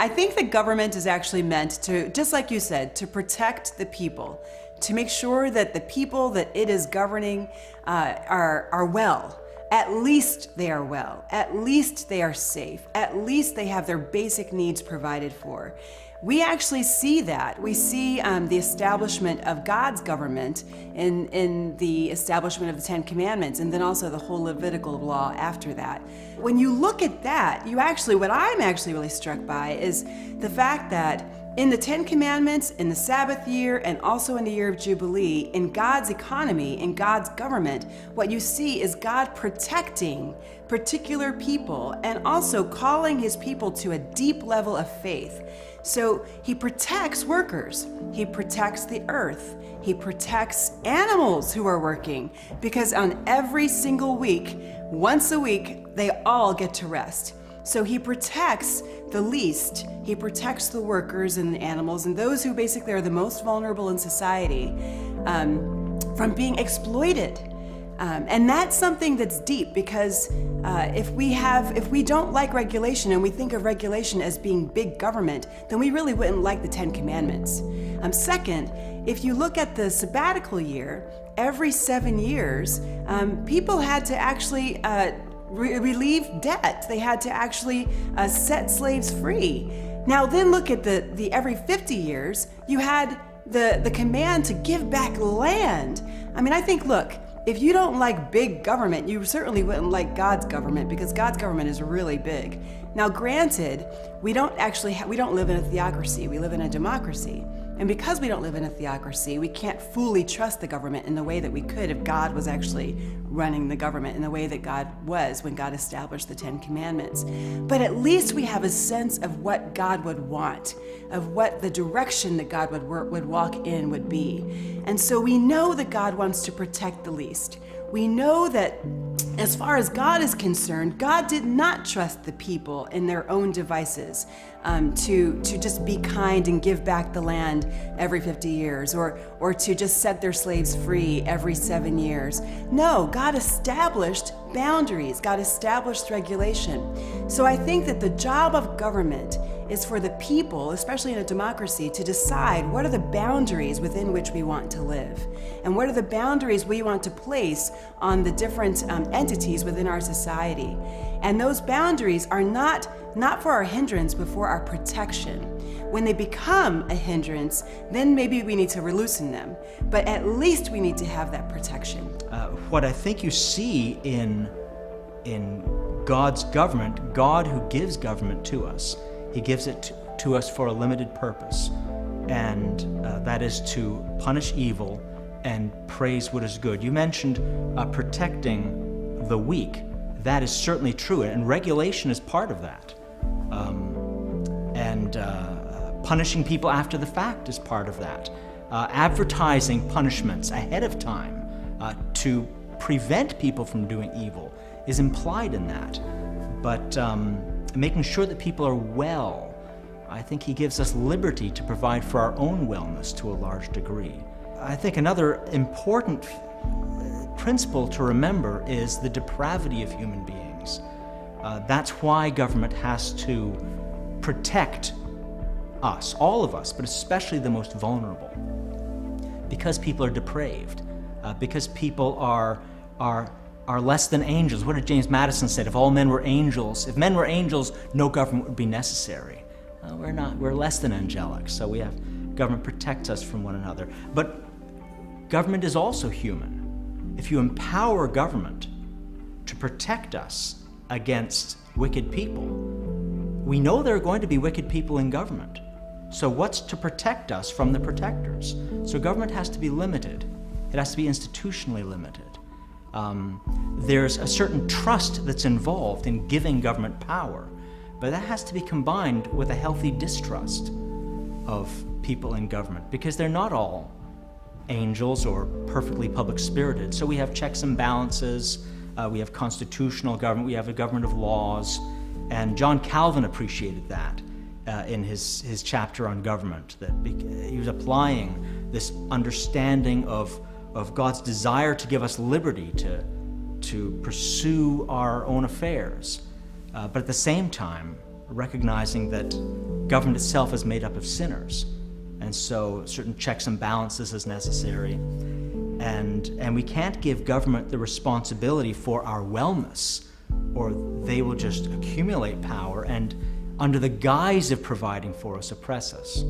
I think that government is actually meant to, just like you said, to protect the people, to make sure that the people that it is governing are well. At least they are well. At least they are safe. At least they have their basic needs provided for. We actually see that. We see the establishment of God's government in the establishment of the Ten Commandments, and then also the whole Levitical law after that. When you look at that, what I'm actually really struck by is the fact that in the Ten Commandments, in the Sabbath year, and also in the year of Jubilee, in God's economy, in God's government, what you see is God protecting particular people and also calling his people to a deep level of faith. So he protects workers, he protects the earth, he protects animals who are working, because on every single week, once a week, they all get to rest. So he protects the least, he protects the workers and the animals and those who basically are the most vulnerable in society from being exploited. And that's something that's deep, because if we don't like regulation and we think of regulation as being big government, then we really wouldn't like the Ten Commandments. Second, if you look at the sabbatical year, every 7 years, people had to actually relieve debt. They had to actually set slaves free. Now then look at the every 50 years, you had the command to give back land. I mean, I think, look, if you don't like big government, you certainly wouldn't like God's government, because God's government is really big. Now, granted, we don't live in a theocracy, we live in a democracy. And because we don't live in a theocracy, we can't fully trust the government in the way that we could if God was actually running the government in the way that God was when God established the Ten Commandments. But at least we have a sense of what God would want, of what the direction that God would walk in would be. And so we know that God wants to protect the least. We know that as far as God is concerned, God did not trust the people in their own devices to just be kind and give back the land every 50 years or to just set their slaves free every 7 years. No, God established boundaries. God established regulation. So I think that the job of government is for the people, especially in a democracy, to decide what are the boundaries within which we want to live, and what are the boundaries we want to place on the different entities within our society. And those boundaries are not for our hindrance, but for our protection. When they become a hindrance, then maybe we need to loosen them, but at least we need to have that protection. What I think you see in God's government, God who gives government to us, he gives it to us for a limited purpose, and that is to punish evil and praise what is good. You mentioned protecting the weak. That is certainly true, and regulation is part of that. Punishing people after the fact is part of that. Advertising punishments ahead of time to prevent people from doing evil is implied in that. But making sure that people are well, I think he gives us liberty to provide for our own wellness to a large degree. I think another important principle to remember is the depravity of human beings. That's why government has to protect us, all of us, but especially the most vulnerable, because people are depraved, because people are less than angels. What did James Madison say? If all men were angels, if men were angels, no government would be necessary. We're not. We're less than angelic, so we have government protects us from one another. But government is also human. If you empower government to protect us against wicked people, we know there are going to be wicked people in government. So what's to protect us from the protectors? So government has to be limited. It has to be institutionally limited. There's a certain trust that's involved in giving government power, but that has to be combined with a healthy distrust of people in government, because they're not all angels or perfectly public-spirited. So we have checks and balances, we have constitutional government, we have a government of laws, and John Calvin appreciated that in his chapter on government, that he was applying this understanding of God's desire to give us liberty to pursue our own affairs, but at the same time recognizing that government itself is made up of sinners, and so certain checks and balances is necessary, and we can't give government the responsibility for our wellness, or they will just accumulate power and, under the guise of providing for us, oppress us.